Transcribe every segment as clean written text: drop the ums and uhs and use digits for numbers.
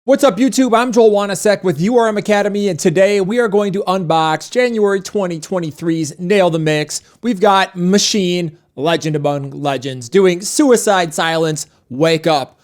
What's up, YouTube? I'm Joel Wanasek with URM Academy, and today we are going to unbox January 2023's Nail the Mix. We've got Machine, legend among legends, doing Suicide Silence, Wake Up.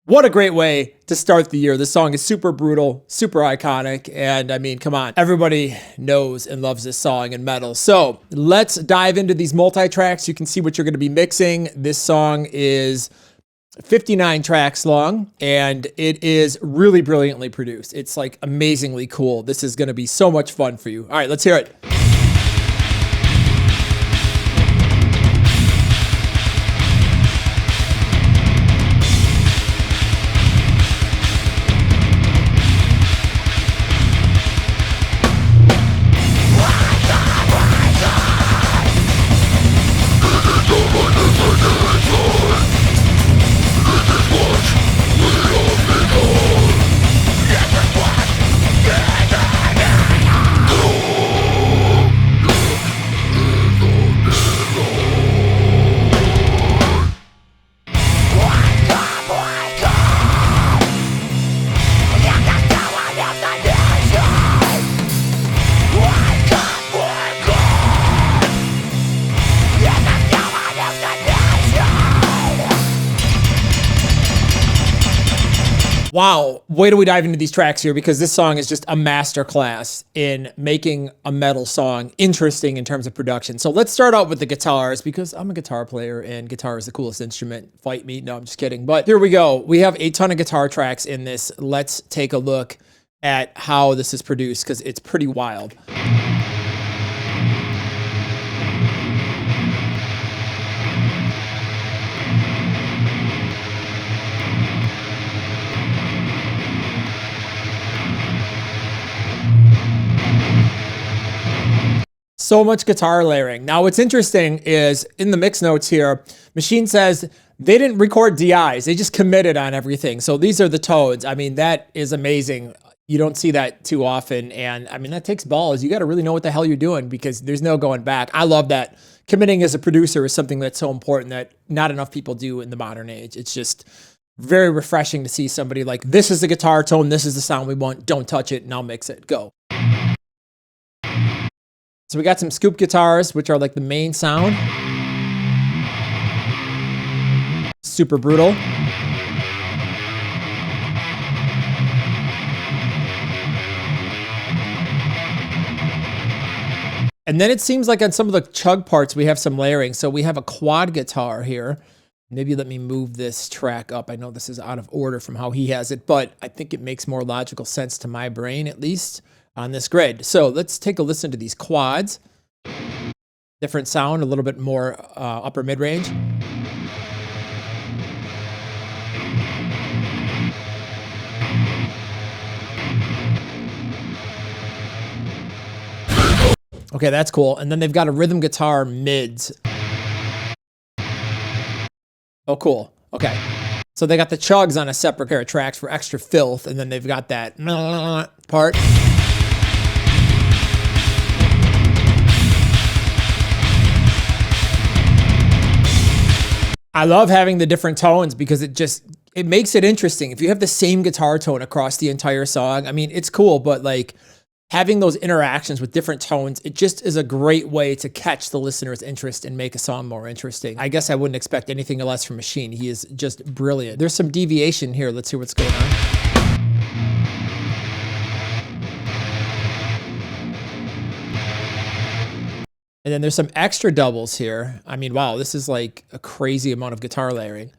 What a great way to start the year. This song is super brutal, super iconic, and I mean, come on. Everybody knows and loves this song in metal. So let's dive into these multi-tracks. You can see what you're going to be mixing. This song is 59 tracks long, and it is really brilliantly produced. It's like amazingly cool. This is going to be so much fun for you. All right, let's hear it. Wow, way do we dive into these tracks here, because this song is just a masterclass in making a metal song interesting in terms of production. So let's start out with the guitars, because I'm a guitar player and guitar is the coolest instrument. Fight me. No, I'm just kidding. But here we go. We have a ton of guitar tracks in this. Let's take a look at how this is produced, because it's pretty wild. So much guitar layering. Now, what's interesting is in the mix notes here, Machine says they didn't record DIs. They just committed on everything. So these are the tones. I mean, that is amazing. You don't see that too often. And I mean, that takes balls. You got to really know what the hell you're doing, because there's no going back. I love that. Committing as a producer is something that's so important that not enough people do in the modern age. It's just very refreshing to see somebody like, this is the guitar tone. This is the sound we want. Don't touch it. And I'll mix it. Go. So we got some scoop guitars, which are like the main sound. Super brutal. And then it seems like on some of the chug parts, we have some layering. So we have a quad guitar here. Maybe let me move this track up. I know this is out of order from how he has it, but I think it makes more logical sense to my brain, at least on this grid. So let's take a listen to these quads. Different sound, a little bit more upper mid-range. Okay, that's cool. And then they've got a rhythm guitar mids. Oh, cool. Okay. So they got the chugs on a separate pair of tracks for extra filth, and then they've got that part. I love having the different tones, because it makes it interesting. If you have the same guitar tone across the entire song, I mean, it's cool, but like having those interactions with different tones, it just is a great way to catch the listener's interest and make a song more interesting. I guess I wouldn't expect anything less from Machine. He is just brilliant. There's some deviation here. Let's see what's going on. And then there's some extra doubles here. I mean, wow, this is like a crazy amount of guitar layering.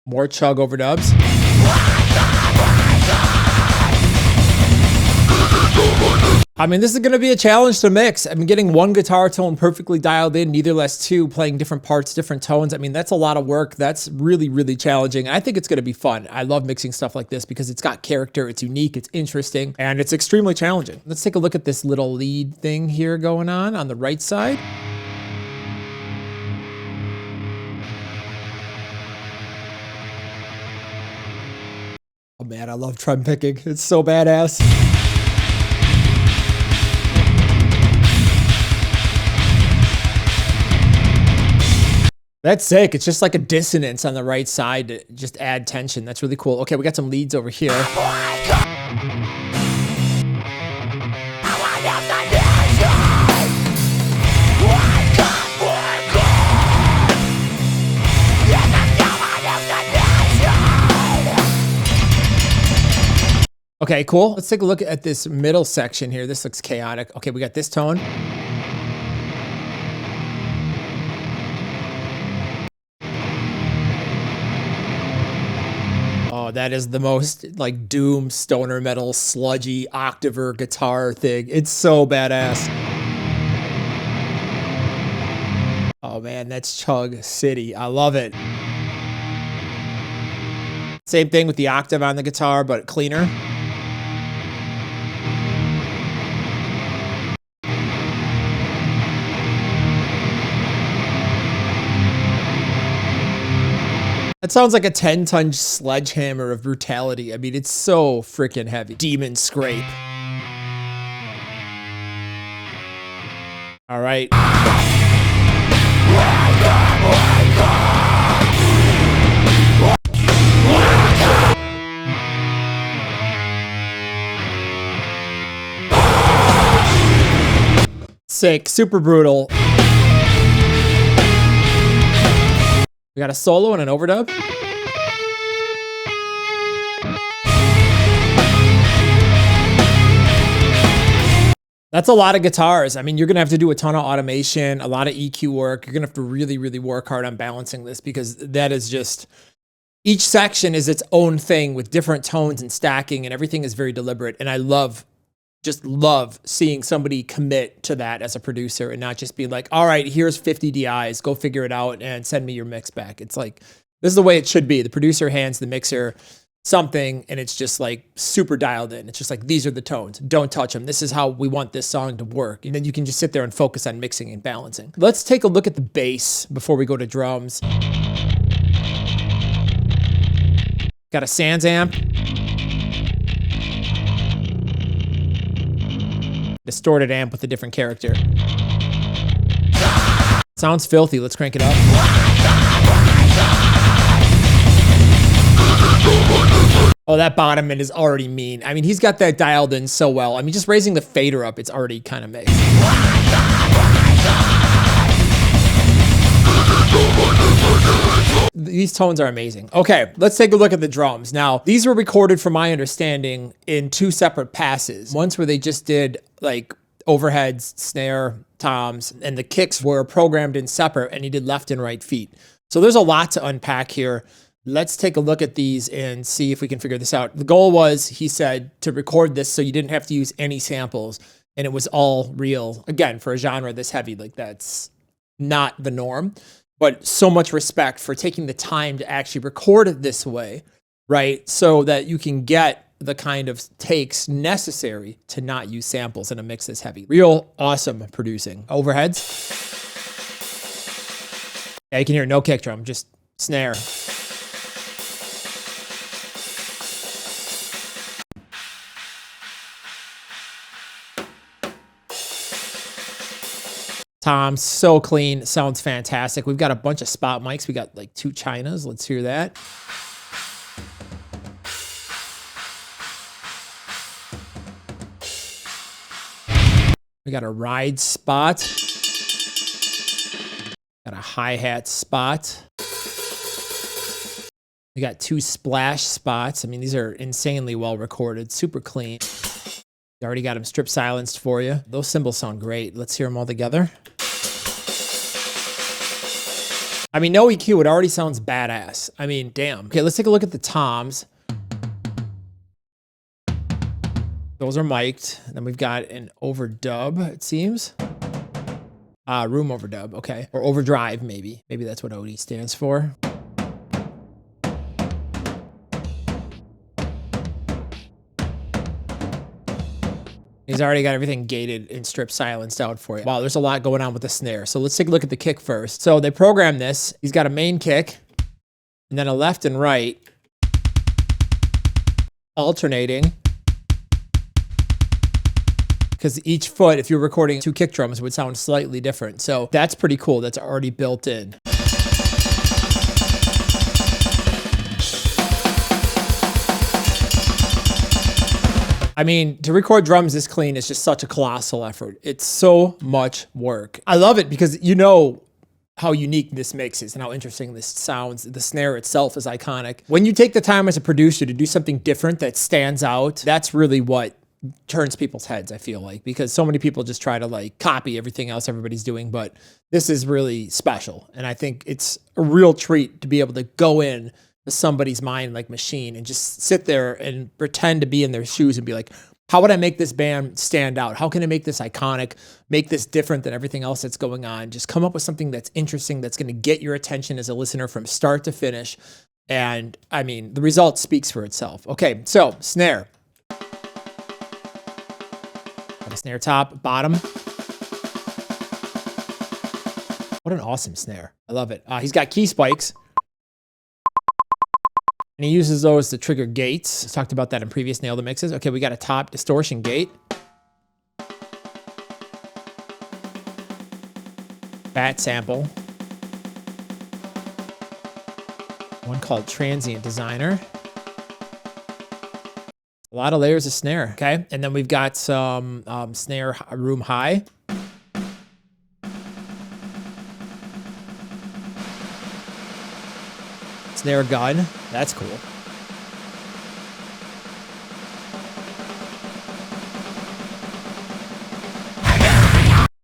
More chug overdubs. I mean, this is going to be a challenge to mix. I mean, getting one guitar tone perfectly dialed in, neither less two, playing different parts, different tones. I mean, that's a lot of work. That's really, really challenging. I think it's going to be fun. I love mixing stuff like this because it's got character, it's unique, it's interesting, and it's extremely challenging. Let's take a look at this little lead thing here going on the right side. Oh man, I love drum picking. It's so badass. That's sick. It's just like a dissonance on the right side to just add tension. That's really cool. Okay, we got some leads over here. Okay, cool. Let's take a look at this middle section here. This looks chaotic. Okay, we got this tone. Oh, that is the most like doom stoner metal sludgy octaver guitar thing. It's so badass. Oh man, that's Chug City. I love it. Same thing with the octave on the guitar, but cleaner. That sounds like a 10-ton sledgehammer of brutality. I mean, it's so freaking heavy. Demon Scrape. All right. Sick, super brutal. We got a solo and an overdub. That's a lot of guitars. I mean, you're going to have to do a ton of automation, a lot of EQ work. You're going to have to really, really work hard on balancing this because that is just, each section is its own thing with different tones and stacking, and everything is very deliberate. And I just love seeing somebody commit to that as a producer and not just be like, all right, here's 50 DIs, go figure it out and send me your mix back. It's like, this is the way it should be. The producer hands the mixer something and it's just like super dialed in. It's just like, these are the tones, don't touch them. This is how we want this song to work. And then you can just sit there and focus on mixing and balancing. Let's take a look at the bass before we go to drums. Got a Sans amp. Distorted amp with a different character. Sounds filthy. Let's crank it up. Oh, that bottom end is already mean. I mean, he's got that dialed in so well. I mean, just raising the fader up, it's already kind of mixed. These tones are amazing. Okay, let's take a look at the drums. Now, these were recorded, from my understanding, in 2 separate passes. Once where they just did like overheads, snare, toms, and the kicks were programmed in separate, and he did left and right feet. So there's a lot to unpack here. Let's take a look at these and see if we can figure this out. The goal was, he said, to record this so you didn't have to use any samples, and it was all real. Again, for a genre this heavy, like that's not the norm. But so much respect for taking the time to actually record it this way, right? So that you can get the kind of takes necessary to not use samples in a mix this heavy. Real awesome producing. Overheads. Yeah, you can hear no kick drum, just snare. Tom, so clean, sounds fantastic. We've got a bunch of spot mics. We got like 2 Chinas. Let's hear that. We got a ride spot. Got a hi-hat spot. We got 2 splash spots. I mean, these are insanely well recorded, super clean. You already got them strip silenced for you. Those cymbals sound great. Let's hear them all together. I mean, no EQ, it already sounds badass. I mean, damn. Okay, let's take a look at the toms. Those are mic'd. Then we've got an overdub, it seems. Room overdub, okay. Or overdrive, maybe. Maybe that's what OD stands for. He's already got everything gated and strip silenced out for you. Wow, there's a lot going on with the snare. So let's take a look at the kick first. So they programmed this. He's got a main kick and then a left and right alternating. Because each foot, if you're recording 2 kick drums, would sound slightly different. So that's pretty cool. That's already built in. I mean, to record drums this clean is just such a colossal effort. It's so much work. I love it because you know how unique this mix is and how interesting this sounds. The snare itself is iconic. When you take the time as a producer to do something different that stands out, that's really what turns people's heads, I feel like, because so many people just try to like copy everything else everybody's doing, but this is really special. And I think it's a real treat to be able to go in to somebody's mind like Machine and just sit there and pretend to be in their shoes and be like, how would I make this band stand out? How can I make this iconic, make this different than everything else that's going on? Just come up with something that's interesting, that's going to get your attention as a listener from start to finish. And I mean, the result speaks for itself. Okay, so snare. Got a snare top, bottom. What an awesome snare. I love it. He's got key spikes. And he uses those to trigger gates. I talked about that in previous Nail the Mixes. Okay, we got a top distortion gate. Fat sample. One called Transient Designer. A lot of layers of snare, okay? And then we've got some snare room high. Snare gun. That's cool.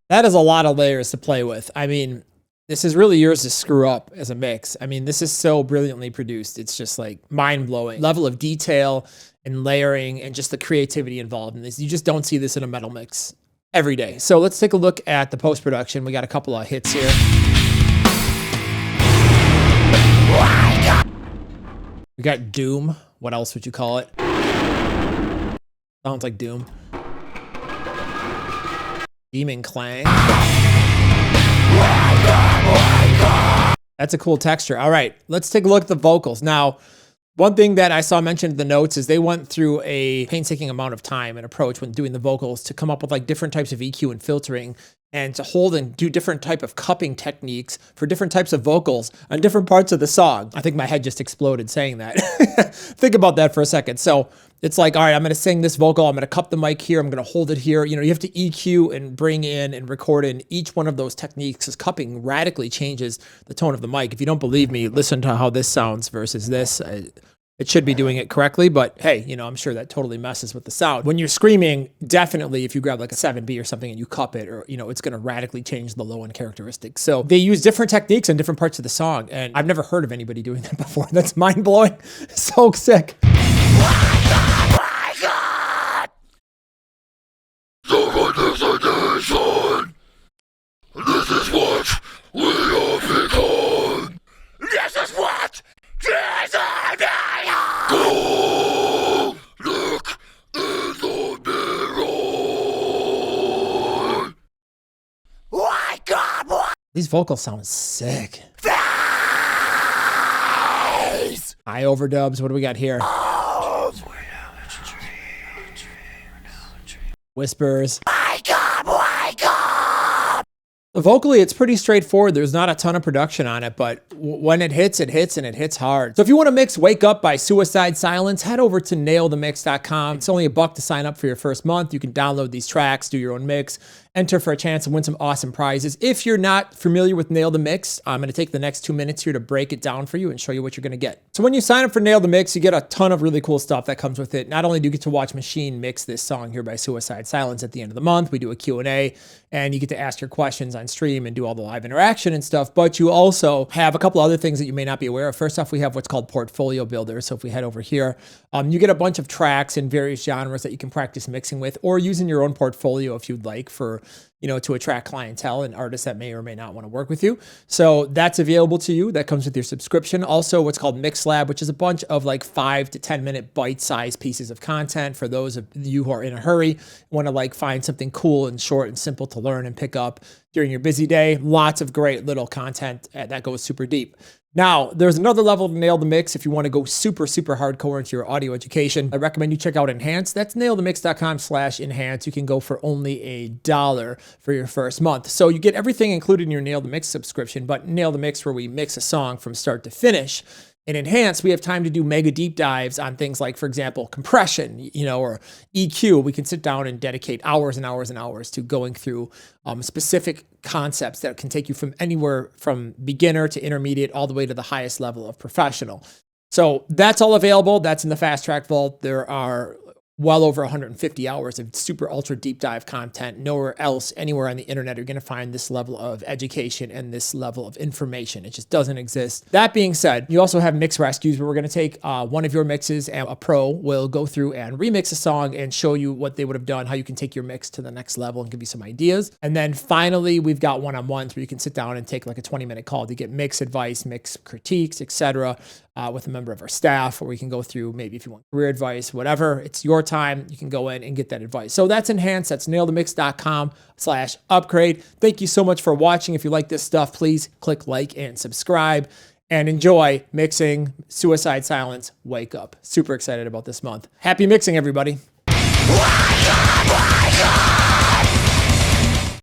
That is a lot of layers to play with. I mean, this is really yours to screw up as a mix. I mean, this is so brilliantly produced. It's just like mind-blowing. Level of detail and layering and just the creativity involved in this. You just don't see this in a metal mix every day. So let's take a look at the post-production. We got a couple of hits here. We got Doom. What else would you call it? Sounds like Doom. Demon Clang. That's a cool texture. All right, let's take a look at the vocals. Now, one thing that I saw mentioned in the notes is they went through a painstaking amount of time and approach when doing the vocals to come up with like different types of EQ and filtering and to hold and do different type of cupping techniques for different types of vocals on different parts of the song. I think my head just exploded saying that. Think about that for a second. So it's like, all right, I'm going to sing this vocal. I'm going to cup the mic here. I'm going to hold it here. You know, you have to EQ and bring in and record in each one of those techniques because cupping radically changes the tone of the mic. If you don't believe me, listen to how this sounds versus this. It should be doing it correctly, but hey, you know, I'm sure that totally messes with the sound. When you're screaming, definitely if you grab like a 7B or something and you cup it, or, you know, it's going to radically change the low end characteristics. So they use different techniques in different parts of the song. And I've never heard of anybody doing that before. That's mind blowing. So sick. This is what we have become. This is what go look in the mirror. My God, what? These vocals sound sick. Face! High overdubs. What do we got here? Whispers. My God, my God! Vocally, it's pretty straightforward. There's not a ton of production on it, but when it hits and it hits hard. So if you want to mix Wake Up by Suicide Silence, head over to nailthemix.com. It's only $1 to sign up for your first month. You can download these tracks, do your own mix, enter for a chance to win some awesome prizes. If you're not familiar with Nail the Mix, I'm going to take the next 2 minutes here to break it down for you and show you what you're going to get. So when you sign up for Nail the Mix, you get a ton of really cool stuff that comes with it. Not only do you get to watch Machine mix this song here by Suicide Silence at the end of the month, we do a Q&A, and you get to ask your questions on stream and do all the live interaction and stuff, but you also have a couple other things that you may not be aware of. First off, we have what's called Portfolio Builder. So if we head over here, you get a bunch of tracks in various genres that you can practice mixing with or using your own portfolio if you'd like for, you know, to attract clientele and artists that may or may not want to work with you. So that's available to you. That comes with your subscription. Also, what's called Mix Lab, which is a bunch of like 5 to 10 minute bite-sized pieces of content for those of you who are in a hurry, want to like find something cool and short and simple to learn and pick up during your busy day. Lots of great little content that goes super deep. Now, there's another level to Nail the Mix if you want to go super, super hardcore into your audio education. I recommend you check out Enhance. That's nailthemix.com/enhance. You can go for only $1 for your first month. So you get everything included in your Nail the Mix subscription, but Nail the Mix where we mix a song from start to finish In Enhanced, we have time to do mega deep dives on things like, for example, compression, or EQ. We can sit down and dedicate hours and hours and hours to going through specific concepts that can take you from anywhere from beginner to intermediate all the way to the highest level of professional. So that's all available. That's in the Fast Track Vault. There are well over 150 hours of super ultra deep dive content. Nowhere else, anywhere on the internet, you're going to find this level of education and this level of information. It just doesn't exist. That being said, you also have mix rescues where we're going to take one of your mixes and a pro will go through and remix a song and show you what they would have done, how you can take your mix to the next level and give you some ideas. And then finally, we've got one-on-ones where you can sit down and take like a 20-minute call to get mix advice, mix critiques, etc. With a member of our staff, or we can go through maybe if you want career advice, whatever. It's your time. You can go in and get that advice. So that's Enhanced. That's nailthemix.com/upgrade. Thank you so much for watching. If you like this stuff, please click like and subscribe and enjoy mixing Suicide Silence Wake Up. Super excited about this month. Happy mixing, everybody.